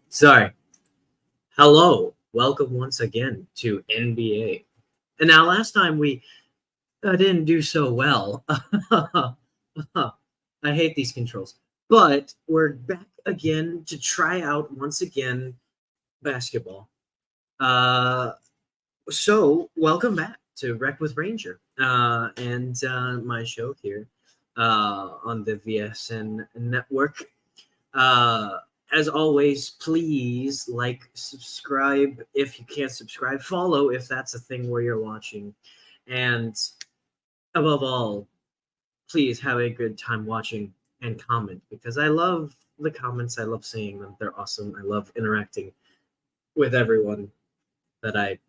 Sorry. Hello. Welcome once again to NBA. And now last time we didn't do so well. I hate these controls. But we're back again to try out once again basketball. So welcome back to Rekt with Ranger and my show here on the VSN network. As always, please like, subscribe if you can't subscribe, follow if that's a thing where you're watching, and above all, please have a good time watching and comment, because I love the comments. I love seeing them. They're awesome. I love interacting with everyone that I,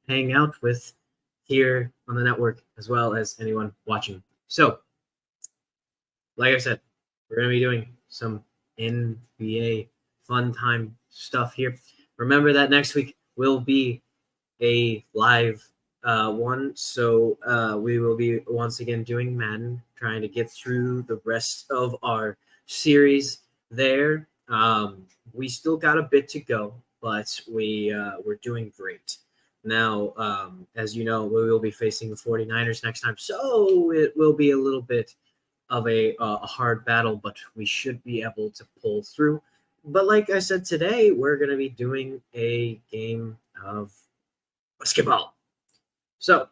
hang out with here on the network, as well as anyone watching. So, like I said, we're going to be doing some NBA fun time stuff here. Remember that next week will be a live one, so we will be once again doing Madden, trying to get through the rest of our series there. We still got a bit to go, but we're doing great. Now, as you know, we will be facing the 49ers next time, so it will be a little bit of a hard battle, but we should be able to pull through. But like I said, today we're going to be doing a game of basketball. So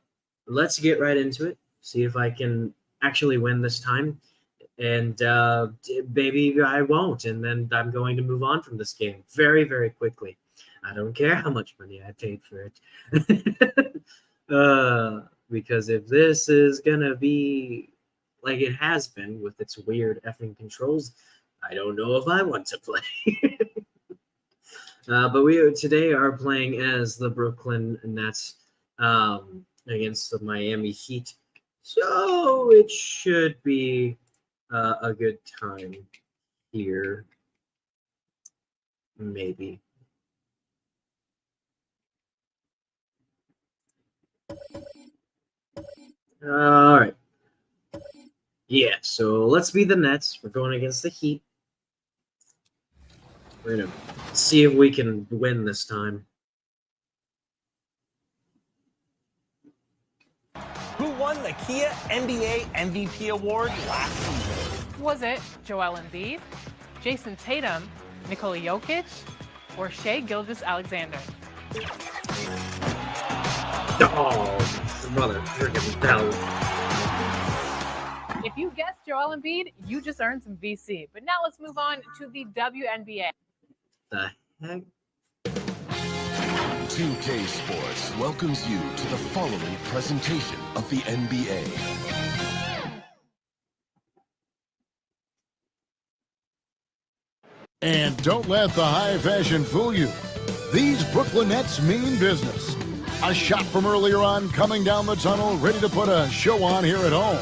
let's get right into it, see if I can actually win this time. And maybe I won't, and then I'm going to move on from this game very, very quickly. I don't care how much money I paid for it. Because if this is going to be like it has been with its weird effing controls, I don't know if I want to play. But we today are playing as the Brooklyn Nets against the Miami Heat. So it should be a good time here. Maybe. All right. Yeah, so let's be the Nets. We're going against the Heat. We're going to see if we can win this time. Who won the Kia NBA MVP award last season? Was it Joel Embiid, Jason Tatum, Nikola Jokic, or Shai Gilgeous-Alexander? Oh, mother freaking hell. If you guessed Joel Embiid, you just earned some VC. But now let's move on to the WNBA. The heck? 2K Sports welcomes you to the following presentation of the NBA. And don't let the high fashion fool you. These Brooklyn Nets mean business. A shot from earlier on, coming down the tunnel, ready to put a show on here at home.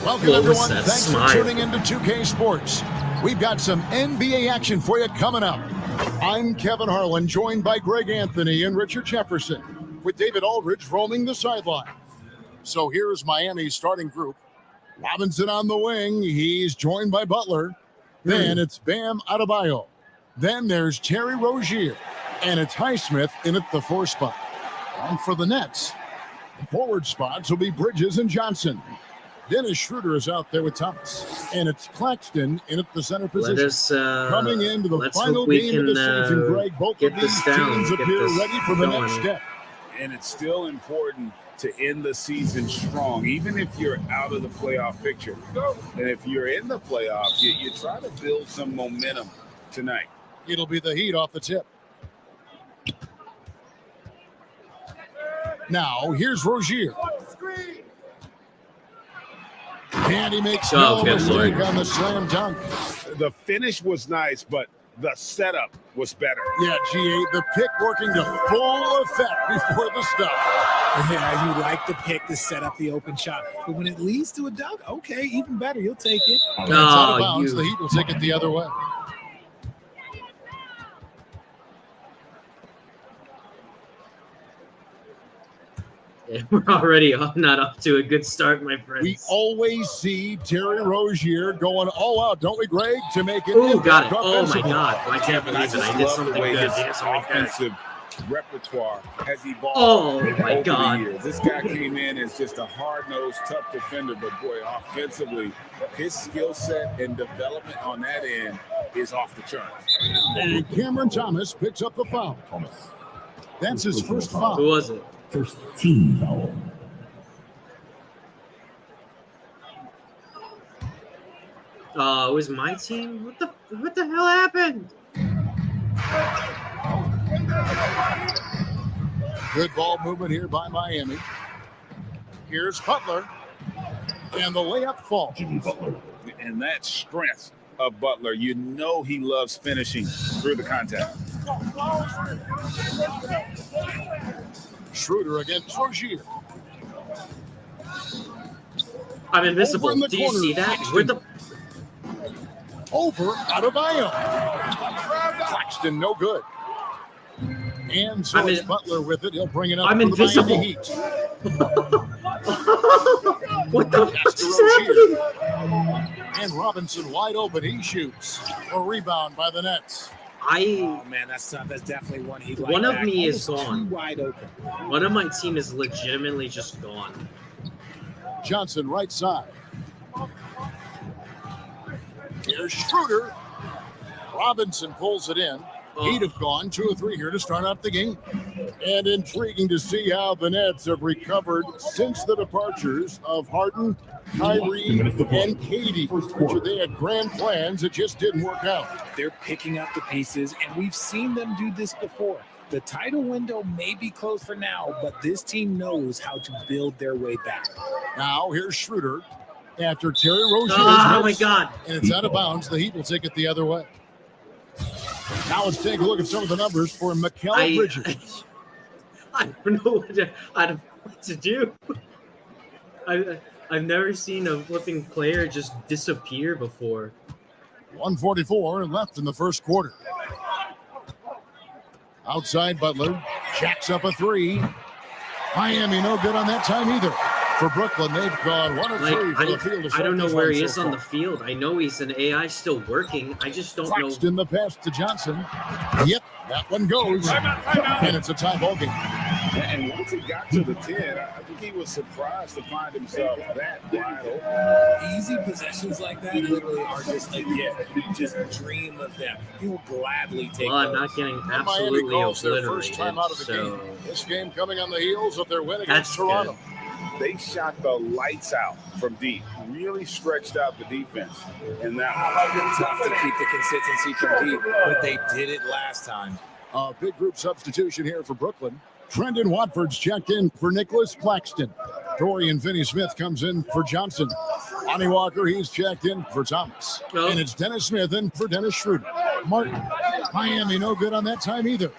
Welcome, everyone. Thanks for tuning into 2K Sports. We've got some NBA action for you coming up. I'm Kevin Harlan, joined by Greg Anthony and Richard Jefferson, with David Aldridge roaming the sideline. So here's Miami's starting group. Robinson on the wing. He's joined by Butler. Then it's Bam Adebayo. Then there's Terry Rozier. And it's Highsmith in at the 4 spot. And for the Nets, the forward spots will be Bridges and Johnson. Dennis Schroeder is out there with Thomas. And it's Claxton in at the center position. Coming into the final game of the season, Greg, both of these teams appear ready for the next step. And it's still important to end the season strong, even if you're out of the playoff picture. And if you're in the playoffs, you try to build some momentum tonight. It'll be the Heat off the tip. Now, here's Rozier. And he makes no mistake on the slam dunk. The finish was nice, but the setup was better. Yeah, G8, the pick working to full effect before the stuff. Yeah, you like the pick to set up the open shot. But when it leads to a dunk, okay, even better. You'll take it. It's out of bounds. The Heat will take it the other way. We're already not up to a good start, my friends. We always see Terry Rozier going all out, don't we, Greg, to make it. Oh, got it. Oh, my offensively. God. I can't believe it. I did something good. His I did something good. offensive repertoire has evolved My over God. the years. This guy came in as just a hard-nosed, tough defender, but boy, offensively, his skill set and development on that end is off the charts. And Cameron Thomas picks up the foul. That's his first foul. Who was it? First team foul. It was my team? What the hell happened? Good ball movement here by Miami. Here's Butler. And the layup falls. And that strength of Butler, you know he loves finishing through the contact. Schroeder against Rozier. I'm invisible. Over in the Do you corner, see that? Claxton. Where the Over Adebayo. Claxton, no good. And so it's Butler with it. He'll bring it up I'm for invisible. the Miami Heat. What the Pass fuck to is happening? Rozier. And Robinson wide open. He shoots. A rebound by the Nets. Oh man, that's tough. That's definitely one he'd like. One of back. me is Almost gone. too wide open. One of my team is legitimately just gone. Johnson right side. Here's Schroeder. Robinson pulls it in. He'd have gone 2 or 3 here to start out the game. And intriguing to see how the Nets have recovered since the departures of Harden, Kyrie, and Katie. Richard, they had grand plans. It just didn't work out. They're picking up the pieces, and we've seen them do this before. The title window may be closed for now, but this team knows how to build their way back. Now here's Schroeder after Terry Rozier. Oh my God. And it's out of bounds. The Heat will take it the other way. Now let's take a look at some of the numbers for Mikal Bridges. I don't know what to do. I've never seen a flipping player just disappear before. 1:44 left in the first quarter. Outside Butler jacks up a 3. Miami no good on that time either. For Brooklyn, they've gone 1 of 3 for the field. I don't know where he is on the field. I know he's an AI still working. I just don't know. Claxton the pass to Johnson. Yep, that one goes. And it's a tie ball game. And once he got to the 10, I think he was surprised to find himself that wide open. Easy possessions like that literally are just a gift. You just dream of them. You'll gladly take Well, I'm those. not getting Miami absolutely calls their obliterated. first time out of the So game. This game coming on the heels of their win against that's Toronto. good. They shot the lights out from deep, really stretched out the defense. And that was Tough to keep the consistency from deep, but they did it last time. A big group substitution here for Brooklyn. Trendon Watford's checked in for Nicholas Claxton. Dorian Finney-Smith comes in for Johnson. Lonnie Walker, he's checked in for Thomas. Oh. And it's Dennis Smith in for Dennis Schroeder. Martin, Miami no good on that time either.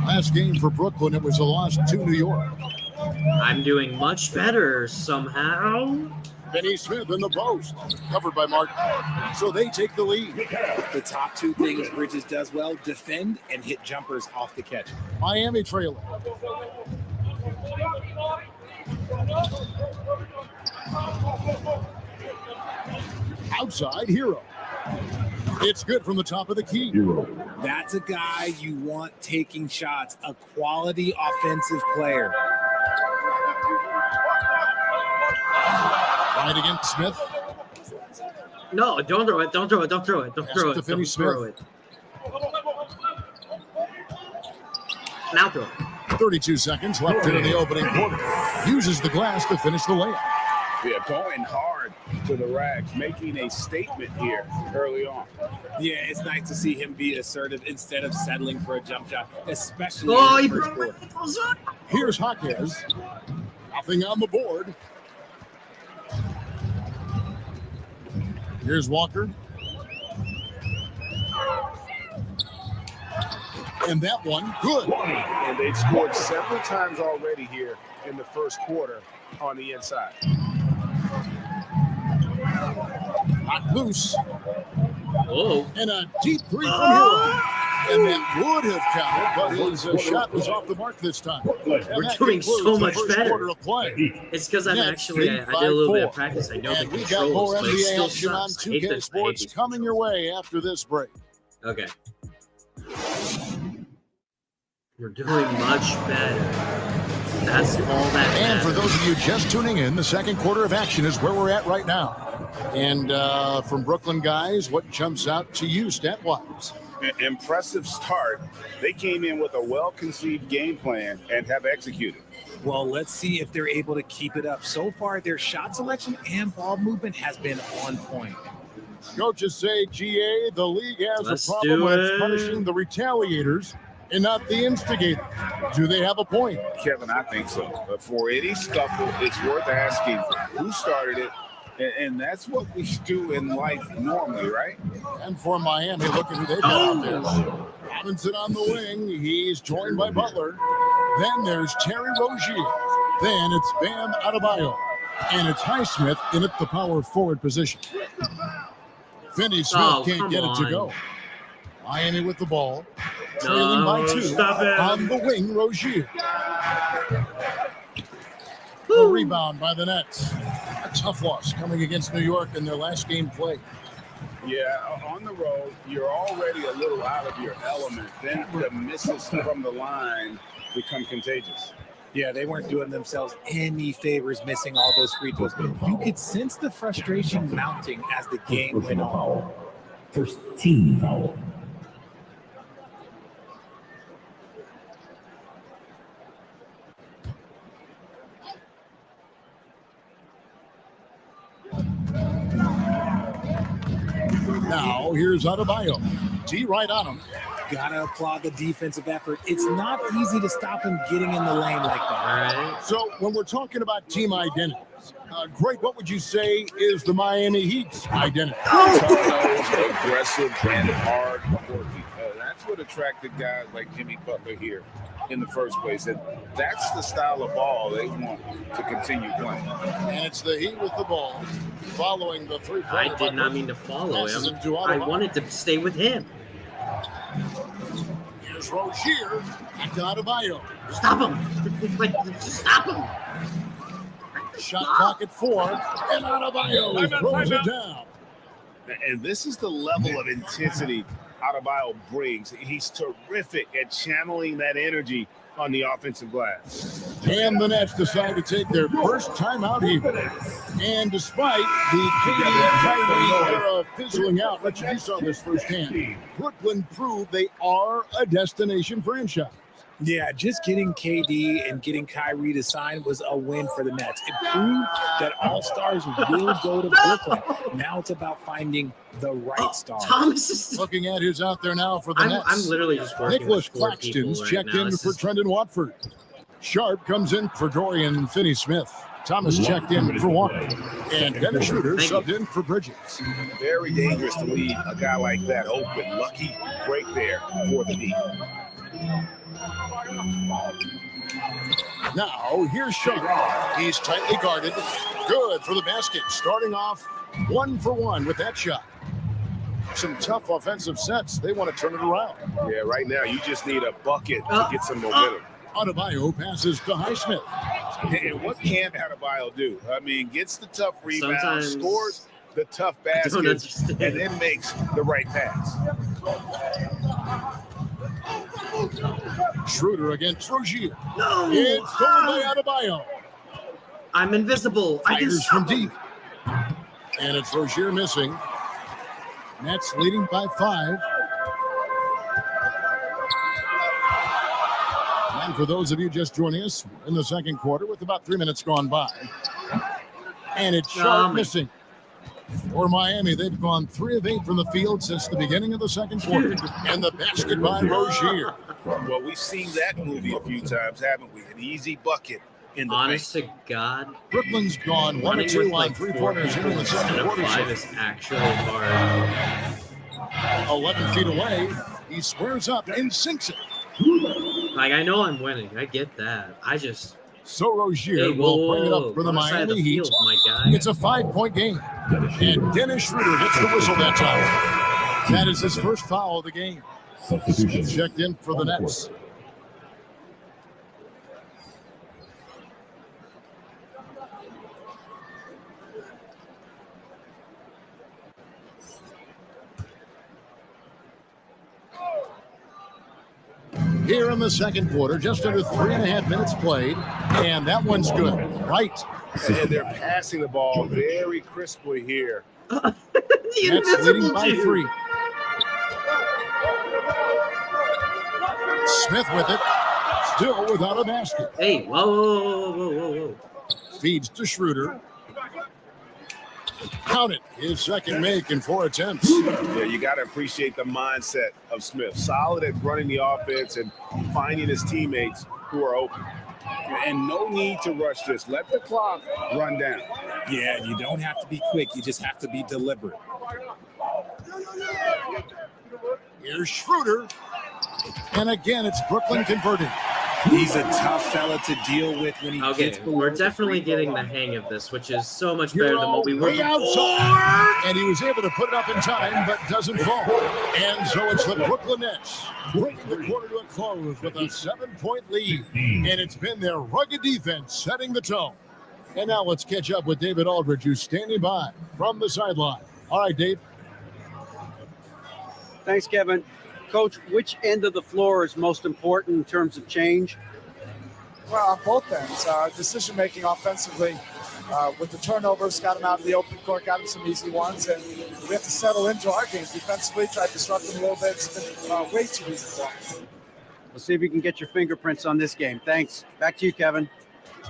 Last game for Brooklyn, it was a loss to New York. I'm doing much better somehow. Finney-Smith in the post, covered by Martin. So they take the lead. The top 2 things Bridges does well, defend and hit jumpers off the catch. Miami trailing. Outside, Hero. It's good from the top of the key. That's a guy you want taking shots, a quality offensive player. Right against Smith. No, don't throw it. Don't throw it. Don't throw it. Don't throw it. Don't throw it. Now throw it. 32 seconds left here in the opening quarter. Uses the glass to finish the layup. Yeah, going hard to the rack, making a statement here early on. Yeah, it's nice to see him be assertive instead of settling for a jump shot, especially Oh, in he the first broke quarter. Here's Jaquez. Nothing on the board. Here's Walker. And that one, good. And they've scored several times already here in the first quarter on the inside. Not loose. Whoa. And a deep 3 from Hero. And that would have counted, but his shot was off the mark this time. We're doing so much better. Of play. It's because I'm Nets actually, I did a little bit of practice. I know and the we got more controls, but it NBA still action on sucks. I hate 2K this. I hate Sports these coming your way after this break. Okay. We're doing much better. That's all that And for matters. those of you just tuning in, the second quarter of action is where we're at right now. And from Brooklyn guys, what jumps out to you stat-wise? Impressive start. They came in with a well-conceived game plan and have executed. Well, let's see if they're able to keep it up. So far, their shot selection and ball movement has been on point. Coaches say, GA, the league has Let's a problem do with it. punishing the retaliators and not the instigators. Do they have a point? Kevin, I think so. But for any scuffle, it's worth asking who started it. And that's what we do in life normally, right? And for Miami, look at who they've got out there. Robinson on the wing. He's joined by Butler. Then there's Terry Rozier. Then it's Bam Adebayo. And it's Highsmith in at the power forward position. Finney Smith can't get it to go. Miami with the ball. Trailing by 2. Stop it. On the wing, Rozier. A rebound by the Nets. A tough loss coming against New York in their last game play. Yeah, on the road, you're already a little out of your element. Then the misses from the line become contagious. Yeah, they weren't doing themselves any favors missing all those free throws. You could sense the frustration mounting as the game went on. First team foul. Now, here's Adebayo. D right on him. Gotta applaud the defensive effort. It's not easy to stop him getting in the lane like that. All right. So, when we're talking about team identities, Greg, what would you say is the Miami Heat's identity? Aggressive and hard working. That's what attracted guys like Jimmy Butler here in the first place. And that's the style of ball they want to continue playing. And it's the Heat with the ball, following the three-pointer. I did not mean to follow Passes him. it to I Adebayo. wanted to stay with him. Here's Rozier. Back to Adebayo. Stop him. Like, just stop him. Shot clock at 4. And Adebayo throws it down. And this is the level of intensity Adebayo brings. He's terrific at channeling that energy on the offensive glass. And the Nets decide to take their first timeout here. And despite the KD and Kyrie era fizzling out, Richard, you saw this firsthand. Brooklyn proved they are a destination franchise. Yeah, just getting KD and getting Kyrie to sign was a win for the Nets. It proved that all stars will go to Brooklyn. Now it's about finding the right star. Thomas is. Looking at who's out there now for the Nets. I'm literally just working Nicholas with 4 Claxton's people right checked now. in This for is- Trendon Watford. Sharp comes in for Dorian Finney-Smith. Thomas checked in for Walker. And Dennis Schroeder Thank you. subbed in for Bridges. Very dangerous to leave a guy like that open. Lucky break there for the Heat. Now, here's Sharp. He's tightly guarded. Good for the basket. Starting off 1 for 1 with that shot. Some tough offensive sets. They want to turn it around. Yeah, right now you just need a bucket to get some momentum. Adebayo passes to Highsmith. And what can Adebayo do? I mean, gets the tough rebound, Sometimes scores the tough I don't baskets, understand. and then makes the right pass. Schroeder against Rozier. No. It's stolen by Adebayo. I'm invisible. I can Fires from stop him. deep. And it's Rozier missing. Nets leading by 5. And for those of you just joining us in the second quarter with about 3 minutes gone by. And it's Sharp missing. For Miami, they've gone 3 of 8 from the field since the beginning of the second quarter. And the basket by Rozier. Well, we've seen that movie a few times, haven't we? An easy bucket in the Honest to God, Brooklyn's gone 1 running of 2 with on like 3-pointers here in the instead second of quarter. 5 is actually hard. 11 feet away. He squares up and sinks it. Like, I know I'm winning. I get that. I just. So Rozier Hey, will bring it up for the wrong side of Miami the Heat. field, my guy. It's a 5-point game. And Dennis Schroeder hits the whistle that time. That is his first foul of the game. Substitution. Checked in for the on Nets. court. Here in the second quarter, just under 3.5 minutes played, and that one's good. Right. And they're passing the ball very crisply here. The Nets leading invisible by dude. 3. Smith with it, still without a basket. Hey, whoa. Feeds to Schroeder. Count it. His second make in 4 attempts. Yeah, you got to appreciate the mindset of Smith. Solid at running the offense and finding his teammates who are open. And no need to rush this. Let the clock run down. Yeah, you don't have to be quick. You just have to be deliberate. Here's Schroeder. And again, it's Brooklyn converting. He's a tough fella to deal with when he gets Okay, below we're the definitely free throw getting the line. hang of this, which is so much better than what we were Way before. outside. And he was able to put it up in time, but doesn't fall. And so it's the Brooklyn Nets bringing the quarter to a close with a 7-point lead. And it's been their rugged defense setting the tone. And now let's catch up with David Aldridge, who's standing by from the sideline. All right, Dave. Thanks, Kevin. Coach, which end of the floor is most important in terms of change? Well, on both ends, decision-making offensively with the turnovers, got him out in the open court, got him some easy ones, and we have to settle into our game defensively, try to disrupt them a little bit. It's been way too easy for us. We'll see if you can get your fingerprints on this game. Thanks. Back to you, Kevin.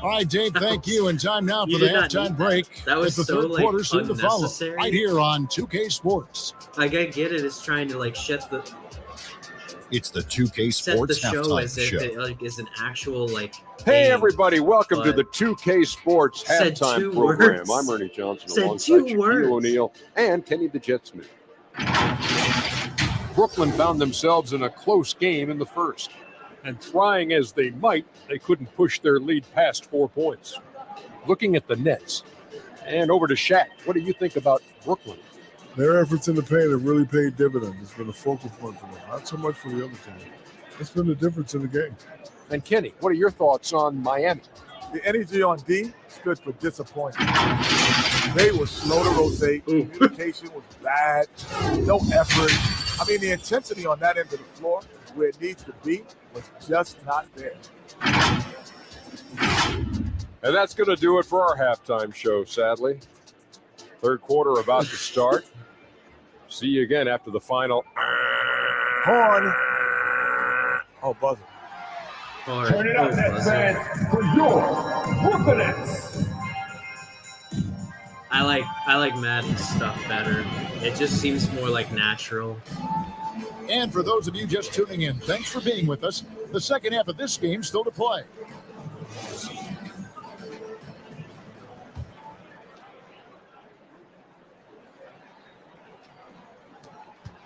All right, Dave, thank you. And time now for You the did not halftime need break. that. That was as the so, third like, quarter soon to follow. unnecessary. Right here on 2K Sports. Like, I get it. It's trying to, like, set the It's the 2K show Sports as halftime if show. it, like, is an actual, like, Hey, game, everybody. Welcome to but the 2K Sports said halftime two program. words. I'm Ernie Johnson Said alongside two Shaquille words. O'Neal and Kenny the Jet Smith. Brooklyn found themselves in a close game in the first. And trying as they might, they couldn't push their lead past 4 points. Looking at the Nets. And over to Shaq. What do you think about Brooklyn? Their efforts in the paint have really paid dividends. It's been a focal point for them, not so much for the other team. It's been the difference in the game. And Kenny, what are your thoughts on Miami? The energy on D stood for disappointment. They were slow to rotate. Communication was bad. No effort. I mean, the intensity on that end of the floor, where it needs to be, was just not there. And that's going to do it for our halftime show, sadly. Third quarter about to start. See you again after the final. Horn. Oh, buzzer. Turn it up, Nets fans, for your Brooklyn Nets. I like Madden's stuff better. It just seems more like natural. And for those of you just tuning in, thanks for being with us. The second half of this game still to play.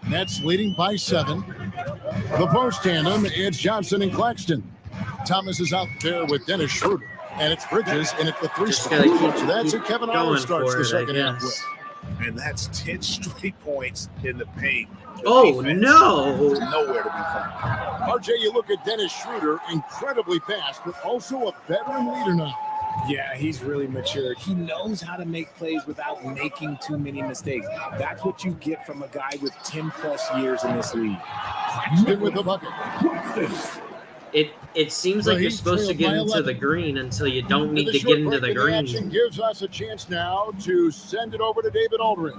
Nets leading by 7. The post tandem, it's Johnson and Claxton. Thomas is out there with Dennis Schroeder. And it's Bridges, and it's the 3 Just spot. gotta keep So that's who Kevin going Allen starts for the it, second I half guess. with. And that's 10 straight points in the paint. The Oh, defense no. is nowhere to be found. RJ, you look at Dennis Schroeder, incredibly fast, but also a veteran leader now. Yeah, he's really matured. He knows how to make plays without making too many mistakes. That's what you get from a guy with 10 plus years in this league. Claxton with the bucket. It seems So like you're he's supposed to trailed get by into 11. the green until you don't need And to the get short into break the in action green. gives us a chance now to send it over to David Aldridge.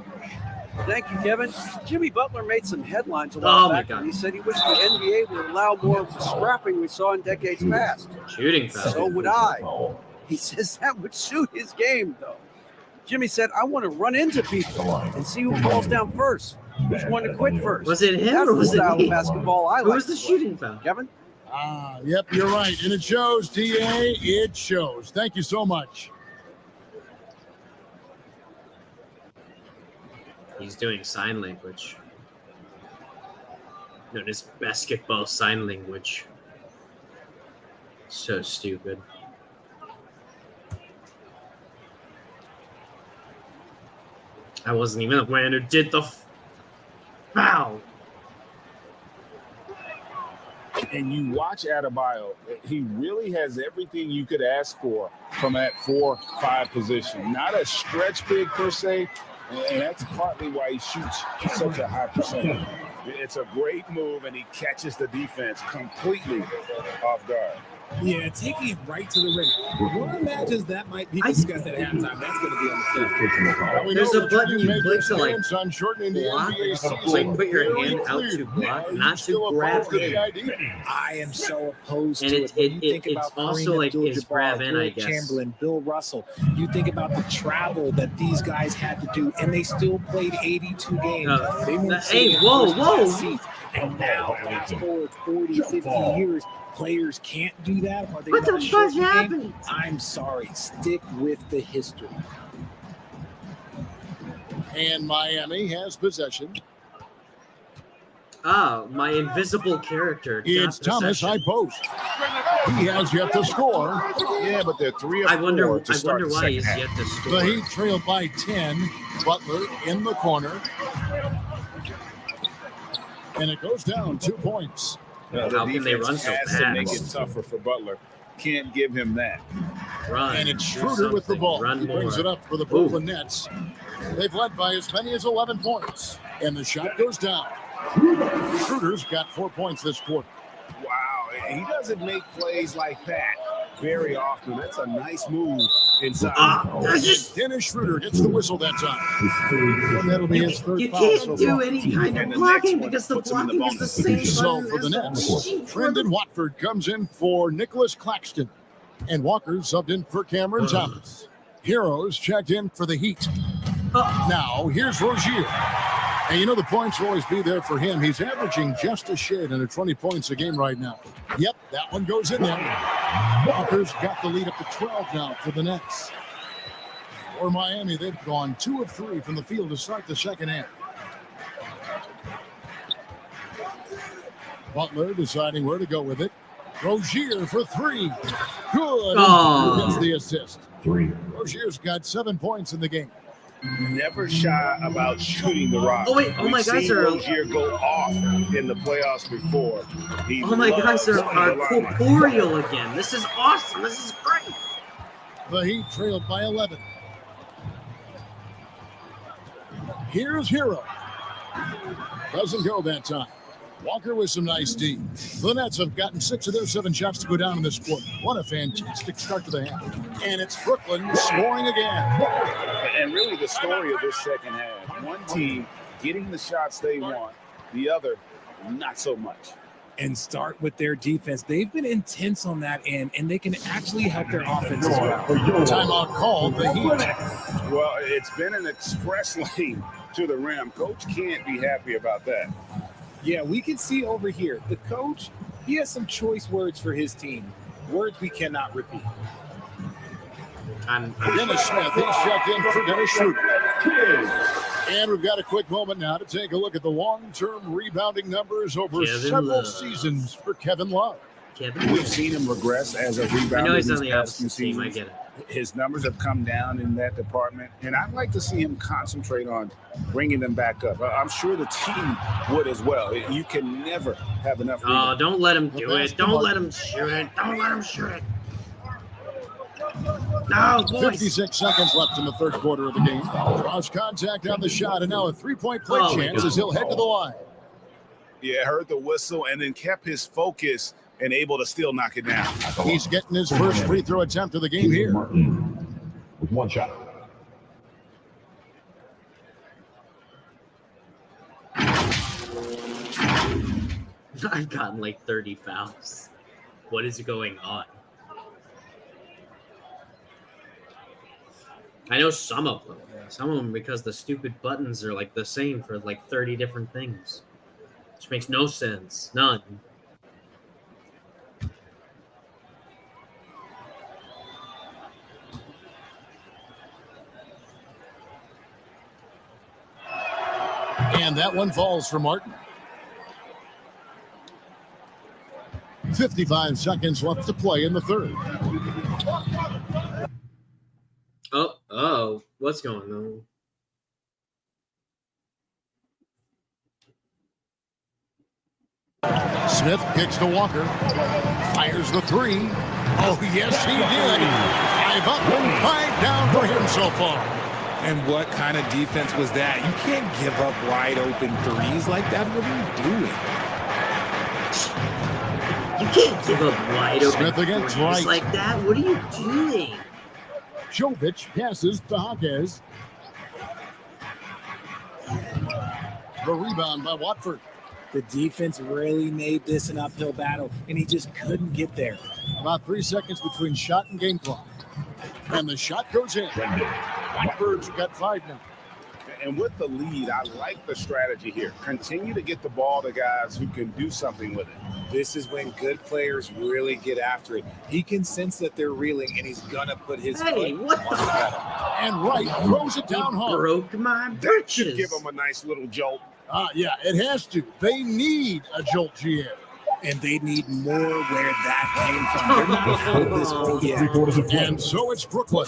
Thank you, Kevin. Jimmy Butler made some headlines a while Oh, my back, God. and he said he wished the NBA would allow more of the scrapping we saw in decades past. Shooting foul. So would I. He says that would suit his game, though. Jimmy said, I want to run into people and see who falls down first. Which one to quit first? Was it him That's or the was it style me? of basketball I Who like was the to play. shooting foul? Kevin? Yep, you're right. And it shows, DA. It shows. Thank you so much. He's doing sign language. Known as basketball sign language. So stupid. I wasn't even the one who did the foul. And you watch Adebayo, he really has everything you could ask for from that 4-5 position. Not a stretch big per se, and that's partly why he shoots such a high percentage. It's a great move, and he catches the defense completely off guard. Yeah, taking it right to the ring. One imagines that might be discussed at halftime. That's going to be on the field. There's a button you click to like on shortening the block, NBA season. like put your hand out to block, not to grab in. I am so opposed And to it- it. When you think it's about also Kareem like it's Abdul-Jabbar, grab in, I Wilt guess. Chamberlain, Bill Russell. You think about the travel that these guys had to do, and they still played 82 games. They weren't hey, sitting in whoa, first-class whoa. seats. And now, fast forward 40, 50 years, players can't do that. Or they What the wanna fuck shorten the game. happened? I'm sorry. Stick with the history. And Miami has possession. Ah, my invisible character. It's got Thomas possession. high post. He has yet to score. Yeah, but they're 3 of 4 I wonder to start the why second he's half. yet to The score. Heat trail by 10. Butler in the corner. And it goes down 2 points. The How can they defense run so has to make it fast? tougher for Butler. Can't give him that. Run. And it's do Schroeder with the something. ball. Run He brings more. it up for the Brooklyn Nets. They've led by as many as 11 points. And the shot goes down. Schroeder's got 4 points this quarter. Wow, he doesn't make plays like that very often. That's a nice move inside. Dennis Schroeder gets the whistle that time. And that'll be his third You foul so can't do far. any kind And of the next blocking one because the puts him in the blocking is the bonus. same. So button for the as Nets, Brendan Watford comes in for Nicholas Claxton. And Walker subbed in for Cameron Thomas. Heroes checked in for the Heat. Now, here's Rozier. And you know the points will always be there for him. He's averaging just a shade under 20 points a game right now. Yep, that one goes in there. Walker's got the lead up to 12 now for the Nets. For Miami, they've gone 2 of 3 from the field to start the second half. Butler deciding where to go with it. Rozier for 3. Good. Oh. Gets the assist. 3. Rozier's got 7 points in the game. Never shy about shooting the rock. Oh, wait. Oh, We've my guys seen are- Rozier go off in the playoffs before. He Oh my loves guys are the limelight. corporeal again. This is awesome. This is great. The Heat trailed by 11. Here's Hero. Doesn't go that time. Walker with some nice D. The Nets have gotten 6 of their 7 shots to go down in this quarter. What a fantastic start to the half. And it's Brooklyn scoring again. And really the story of this second half. One team getting the shots they want, the other not so much. And start with their defense. They've been intense on that end, and they can actually help their offense as well. Timeout called. The Heat. Well, it's been an express lane to the rim. Coach can't be happy about that. Yeah, we can see over here, the coach, he has some choice words for his team. Words we cannot repeat. Dennis Smith, he's checked in for Dennis Schroeder. And we've got a quick moment now to take a look at the long-term rebounding numbers over Kevin several Love. seasons for Kevin Love. We've seen him regress as a rebounder. I know he's on these the past few opposite team. I seasons. get it. His numbers have come down in that department, and I'd like to see him concentrate on bringing them back up. I'm sure the team would as well. You can never have enough. Oh, don't let him do it. Don't let him shoot it. Don't let him shoot it. No, boys. 56 seconds left in the third quarter of the game. Draws contact on the shot, and now a three-point play Oh, my chance God. as he'll head to the line. Yeah, heard the whistle and then kept his focus and able to still knock it down. He's getting his first free throw attempt of the game here. With 1 shot. I've gotten like 30 fouls. What is going on? I know some of them. Some of them because the stupid buttons are like the same for like 30 different things. Which makes no sense. None. And that one falls for Martin. 55 seconds left to play in the third. Oh, what's going on? Smith kicks to Walker. Fires the three. Oh, yes, he did. 5 up and 5 down for him so far. And what kind of defense was that? You can't give up wide open threes like that. What are you doing? You can't give up wide open Smith against threes Wright. like that. What are you doing? Jovic passes to Jaquez. The rebound by Watford. The defense really made this an uphill battle, and he just couldn't get there. About 3 seconds between shot and game clock. And the shot goes in. Watford's got 5 now. And with the lead, I like the strategy here. Continue to get the ball to guys who can do something with it. This is when good players really get after it. He can sense that they're reeling, and he's going to put his foot on the pedal. And Wright throws it down hard. Broke my That britches. should give them a nice little jolt. Yeah, it has to. They need a jolt GM. And they need more where that came from. They're not out this whole yet. And so it's Brooklyn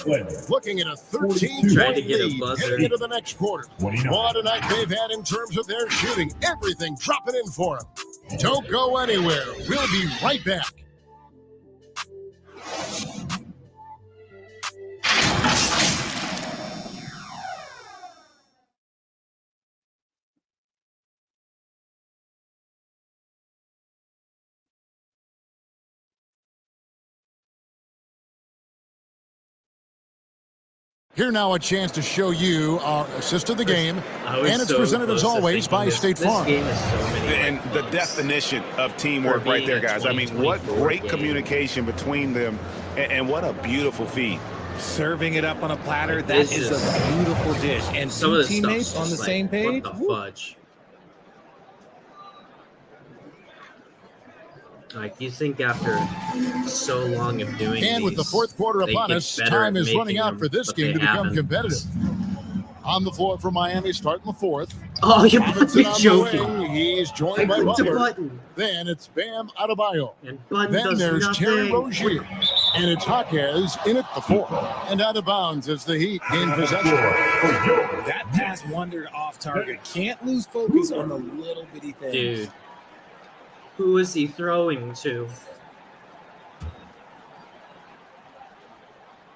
looking at a 13-point Trying to get a lead buzzer. heading into the next quarter. What a night they've had in terms of their shooting. Everything dropping in for them. Don't go anywhere. We'll be right back. Here now a chance to show you our assist of the game, and it's presented as always by State Farm. This game is so many. And the definition of teamwork right there, guys. I mean, what great communication between them, and what a beautiful feed. Serving it up on a platter, Like, that this is is- a beautiful dish. And Some two of this teammates stuff's on the just same like, page. What the fudge? Like, you think after so long of doing And with the fourth quarter they upon get us, better time at is running making out them, for this but game they to become haven't. competitive. On the floor for Miami, starting the fourth. Oh, you must Robinson be on the joking. wing. He's I joined by clicked the Butler. button. Then it's Bam Adebayo. And Button Then does there's nothing. Terry Rozier. And it's Jaquez in at the 4. And out of bounds as the Heat gain possession. That pass wandered off target. Can't lose focus on the little bitty things. Dude. Who is he throwing to?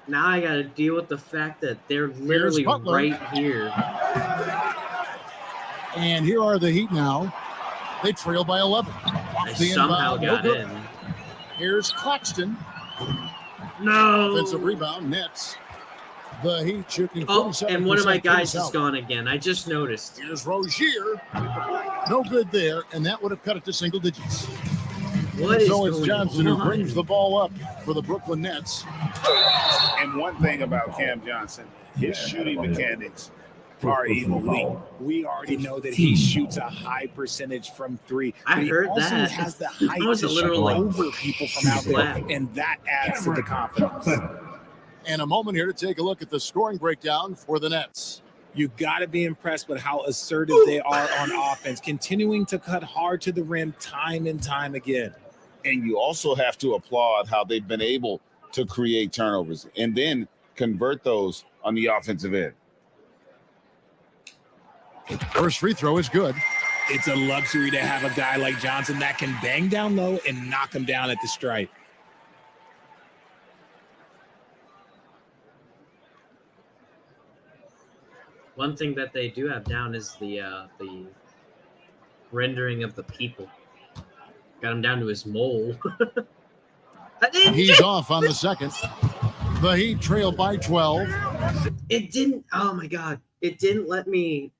Now I gotta deal with the fact that they're literally Butler. right here. And here are the Heat now. They trail by 11. I Off the somehow inbound, no got good. in. Here's Claxton. No. Offensive rebound, nets. The Heat shooting 47%. Oh, and one of my guys is out. gone again. I just noticed. Here's Rozier. No good there, and that would have cut it to single digits. What is So it's going Johnson on? who brings the ball up for the Brooklyn Nets. And one thing about Cam Johnson, his shooting mechanics are elite. We already know that he shoots a high percentage from 3. I but he heard also that. has the That height was to a literal, shoot like, over people from out there, slap. and that adds to the confidence. And a moment here to take a look at the scoring breakdown for the Nets. You got to be impressed with how assertive they are on offense, continuing to cut hard to the rim time and time again. And you also have to applaud how they've been able to create turnovers and then convert those on the offensive end. First free throw is good. It's a luxury to have a guy like Johnson that can bang down low and knock him down at the stripe. One thing that they do have down is the rendering of the people. Got him down to his mole. He's off on the second. The Heat trail by 12. It didn't. Oh my god! It didn't let me.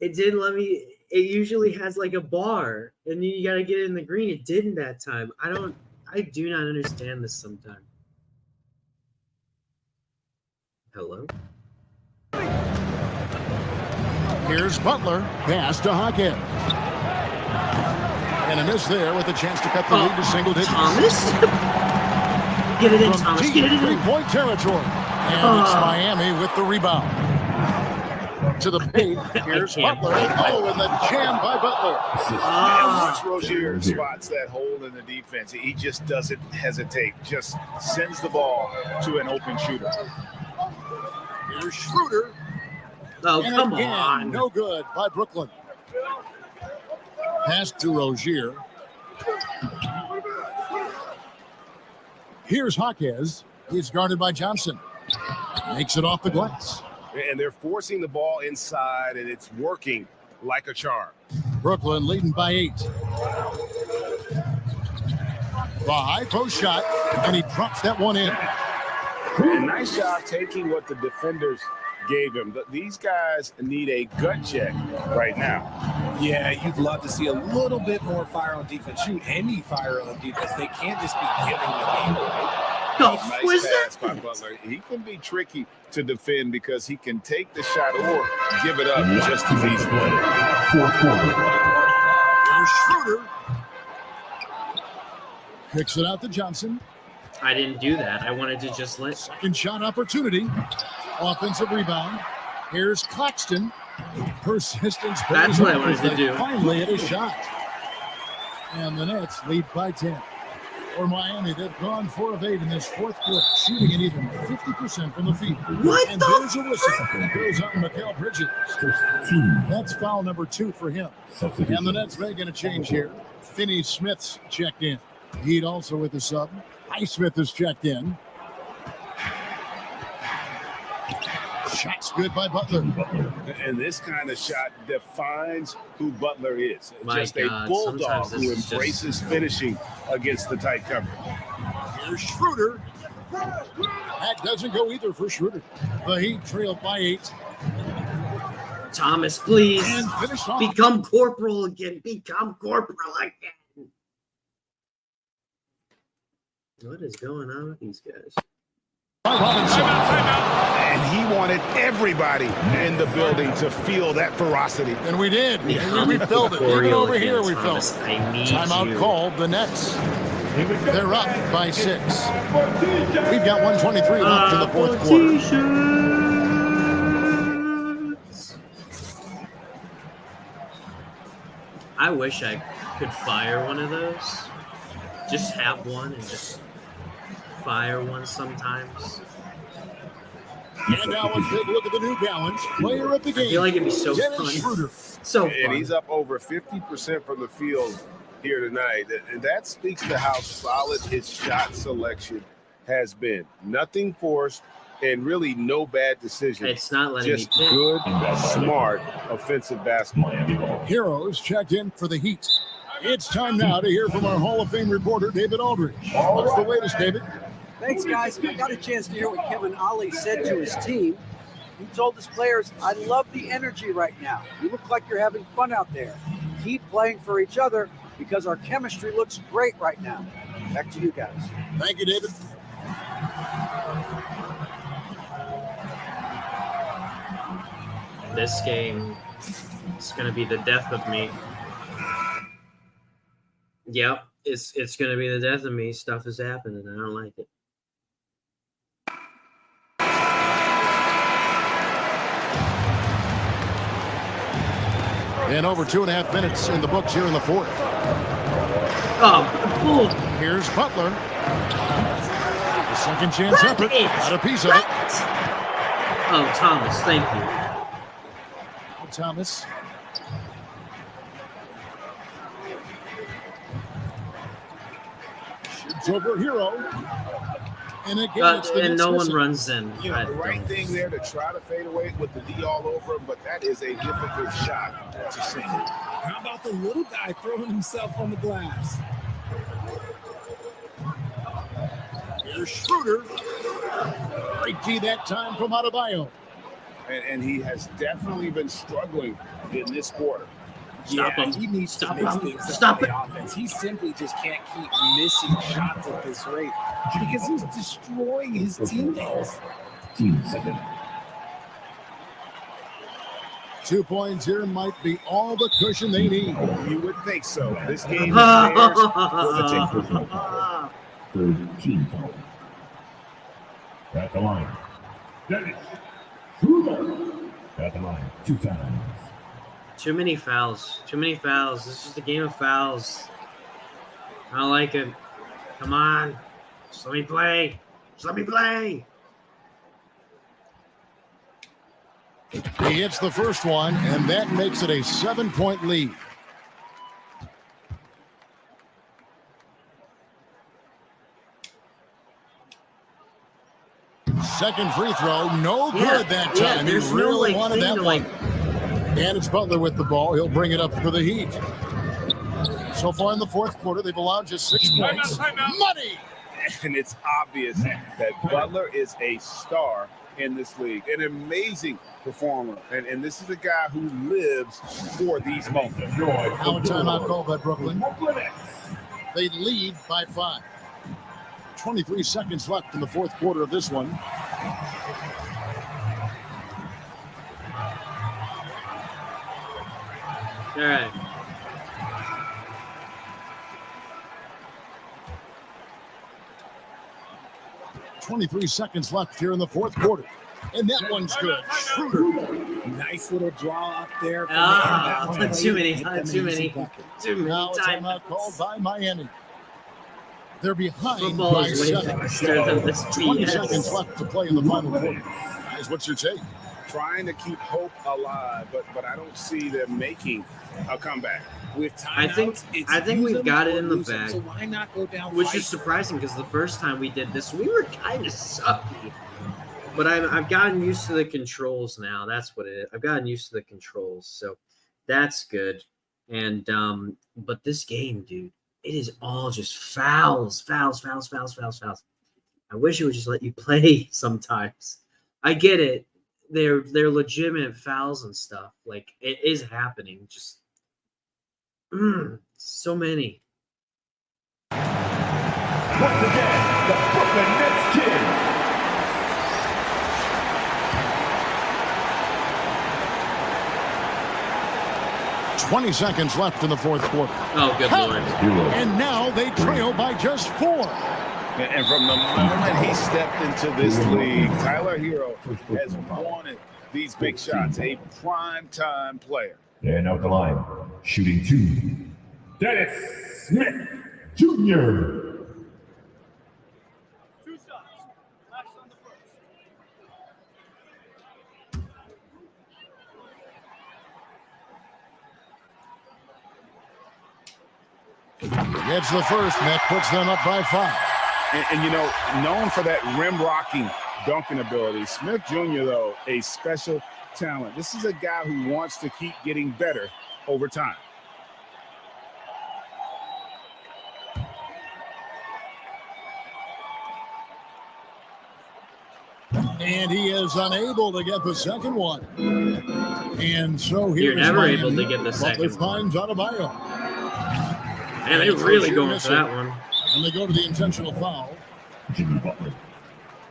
It didn't let me. It usually has like a bar, and you gotta get it in the green. It didn't that time. I do not understand this sometimes. Hello. Here's Butler. Pass to Jaquez. And a miss there with a chance to cut the lead to single digits. Thomas? Get it in, From Thomas. deep Get it in. three-point territory. And it's Miami with the rebound. To the paint. Here's Butler. Oh, and the jam by Butler. And once Rozier spots that hole in the defense, he just doesn't hesitate. Just sends the ball to an open shooter. Here's Schroeder. Oh, And come again, on. no good by Brooklyn. Pass to Rozier. Here's Jaquez. He's guarded by Johnson. Makes it off the glass. And they're forcing the ball inside, and it's working like a charm. Brooklyn leading by 8. The high post shot, and he drops that one in. And nice job taking what the defenders gave him. These guys need a gut check right now. Yeah, you'd love to see a little bit more fire on defense. Shoot any fire on defense. They can't just be giving the game away. Nice pass by Butler. He can be tricky to defend because he can take the shot or give it up just as easily. There's Schroeder. Kicks it out to Johnson. I didn't do that. I wanted to just let. Second shot opportunity. Offensive rebound. Here's Claxton. Persistence. That's what I wanted to do. Finally hit a shot. And the Nets lead by 10. For Miami, they've gone 4 of 8 in this fourth quarter, shooting an even 50% from the field. What and the there's a whistle. Goes on Mikal Bridges. That's foul number 2 for him. And the Nets making a change here. Finney Smith's checked in. Heat also with the sub. Highsmith is checked in. Shot's good by Butler. And this kind of shot defines who Butler is. My just God, a bulldog who is embraces finishing against the tight cover. Here's Schroeder. That doesn't go either for Schroeder. The Heat trailed by 8. Thomas, please. And finish off. Become corporal again. Become corporal again. What is going on with these guys? And he wanted everybody in the building to feel that ferocity. And we did. We felt it. Even over here, we felt it. Timeout called the Nets. They're up by 6. We've got 1:23 left in the fourth quarter. I wish I could fire one of those. Just have one and just fire one sometimes. And now let's take a look at the New Balance player of the game. I feel like it'd be so fun. So fun. And he's up over 50% from the field here tonight. And that speaks to how solid his shot selection has been. Nothing forced and really no bad decisions. It's not letting just me pick. Good, smart, offensive basketball. Heroes checked in for the Heat. It's time now to hear from our Hall of Fame reporter, David Aldridge. What's the latest, David? Thanks, guys. I got a chance to hear what Kevin Ollie said to his team. He told his players, I love the energy right now. You look like you're having fun out there. Keep playing for each other because our chemistry looks great right now. Back to you guys. Thank you, David. This game is going to be the death of me. Yep, it's going to be the death of me. Stuff is happening. I don't like it. And over 2.5 minutes in the books here in the fourth. Oh, cool. Here's Butler. The second chance up it. Got a piece of it. Oh, Thomas, thank you. Thomas. Shoots over Hero. And again, it's the and no one missing. runs in. You know, the right thing there to try to fade away with the D all over him, but that is a difficult shot to sink. How about the little guy throwing himself on the glass? Here's Schroeder. Great D that time from Adebayo. And he has definitely been struggling in this quarter. Stop him. He needs to mix things up in the offense. He simply just can't keep missing shots at this rate because he's destroying his teammates. 2 points here might be all the cushion they need. You would think so. This game is theirs for the taking. Third team foul. At the line. Dennis. At the line. 2 times. Too many fouls. Too many fouls. This is the game of fouls. I don't like it. Come on. Just let me play. Just let me play. He hits the first one, and that makes it a 7-point lead. second free throw. No Yeah, good that yeah, time. He there's no, really like, wanted thing that to, one. like- And it's Butler with the ball. He'll bring it up for the Heat. So far in the fourth quarter, they've allowed just 6 points. Money! And it's obvious that Butler is a star in this league, an amazing performer. And this is a guy who lives for these moments. Now a timeout call by Brooklyn. They lead by 5. 23 seconds left in the fourth quarter of this one. All right. .23 seconds left here in the fourth quarter. And that one's good. Schroeder. Nice little draw up there. Too many Now a timeout called by Miami. They're behind Football by is way 7. faster than this 20 BS. seconds left to play in the final quarter. Guys, what's your take? Trying to keep hope alive, but I don't see them making a comeback. With I think we've got it in the bag, So why not go down? which is surprising because the first time we did this, we were kind of sucky. But I've gotten used to the controls now. That's what it is. I've gotten used to the controls, so that's good. And but this game, dude, it is all just fouls. I wish it would just let you play sometimes. I get it. They're legitimate fouls and stuff. Like, it is happening. Just so many. Once again, the Brooklyn Nets Kings. .20 seconds left in the fourth quarter. Oh, good Lord. And now they trail by just 4. And from the moment he stepped into this league, Tyler Hero has wanted these big shots, a prime-time player. And out the line, shooting 2, Dennis Smith Jr. Gets the first, and that puts them up by 5. And you know, known for that rim-rocking dunking ability, Smith Jr., though, a special talent. This is a guy who wants to keep getting better over time. And he is unable to get the second one. And so You're here's never Miami. able to get the second Butler finds Adebayo. Man, they're really going for that one. And they go to the intentional foul. Jimmy Butler.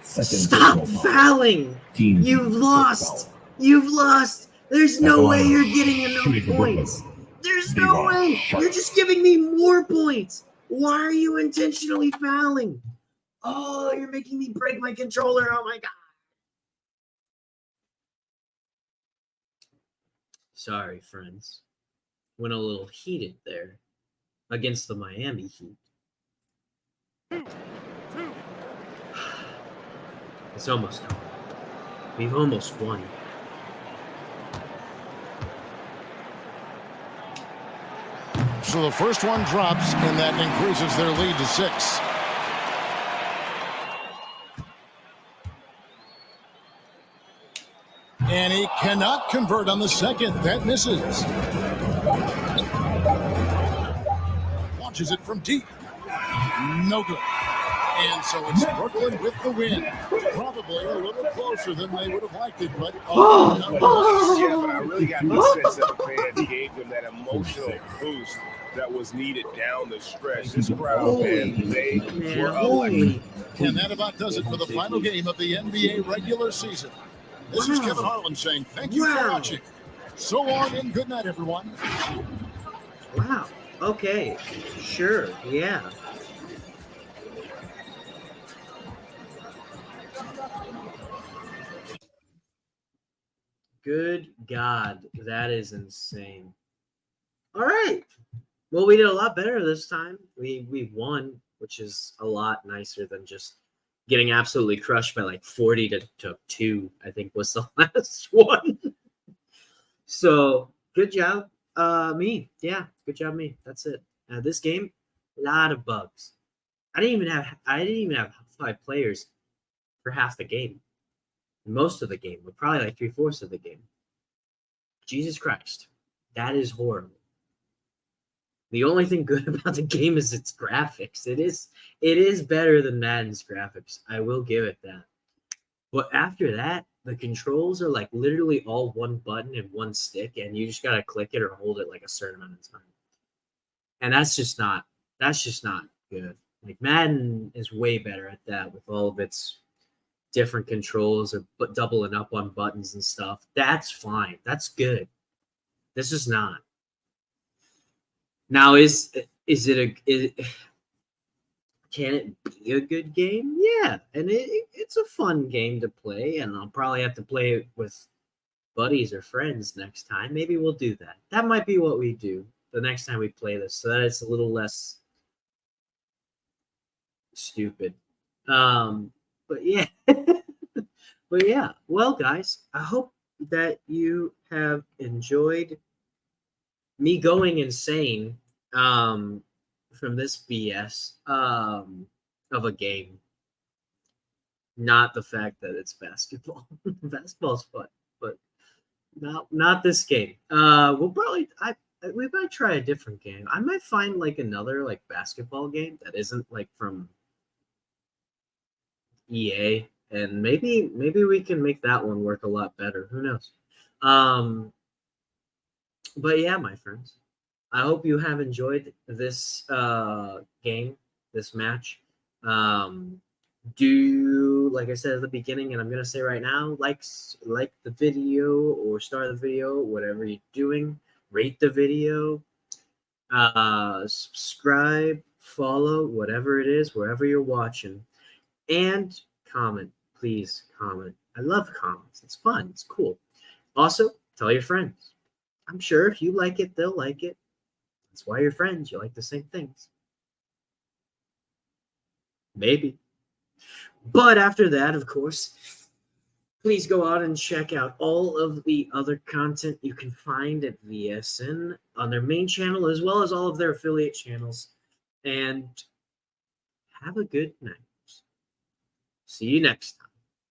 Stop fouling. You've lost. You've lost. There's no way you're getting enough points. There's no way. You're just giving me more points. Why are you intentionally fouling? Oh, you're making me break my controller. Oh, my God. Sorry, friends. Went a little heated there against the Miami Heat. It's almost done. We've almost won. So the first one drops, and that increases their lead to 6. And he cannot convert on the second. That misses. Launches it from deep. No good. And so it's Brooklyn with the win. Probably a little closer than they would have liked it, but Yeah, but I really got the sense that the fans gave them that emotional boost that was needed down the stretch. This crowd, man, they were electric. And that about does it for the final game of the NBA regular season. This is Kevin Harlan saying thank you for watching. So long and good night, everyone. Wow. Okay. Sure. Yeah. Good God. That is insane. All right. Well, we did a lot better this time. We won, which is a lot nicer than just getting absolutely crushed by like 40 to 2, I think was the last one. So good job, me. Yeah, good job, me. That's it. This game, a lot of bugs. I didn't even have 5 players for half the game. most of the game, but probably like 3/4 of the game. Jesus Christ, that is horrible. The only thing good about the game is its graphics. It is better than Madden's graphics. I will give it that. But after that, the controls are like literally all one button and one stick, and you just gotta click it or hold it like a certain amount of time. And that's just not good. Like Madden is way better at that with all of its different controls or doubling up on buttons and stuff. That's fine. That's good. This is not. Now, can it be a good game? Yeah, and it's a fun game to play, and I'll probably have to play it with buddies or friends next time. Maybe we'll do that. That might be what we do the next time we play this, so that it's a little less stupid. But yeah. But yeah, well, guys, I hope that you have enjoyed me going insane from this BS of a game. Not the fact that it's basketball. Basketball's fun, but not this game. We'll probably we might try a different game. I might find like another like basketball game that isn't like from EA, and maybe we can make that one work a lot better. Who knows? But yeah, my friends, I hope you have enjoyed this game, this match. Do, like I said at the beginning, and I'm gonna say right now, like the video or start the video, whatever you're doing. Rate the video, subscribe, follow, whatever it is, wherever you're watching, and comment. Please comment. I love comments. It's fun. It's cool. Also, tell your friends. I'm sure if you like it, they'll like it. That's why you're friends. You like the same things. Maybe. But after that, of course, please go out and check out all of the other content you can find at VSN on their main channel, as well as all of their affiliate channels. And have a good night. See you next time.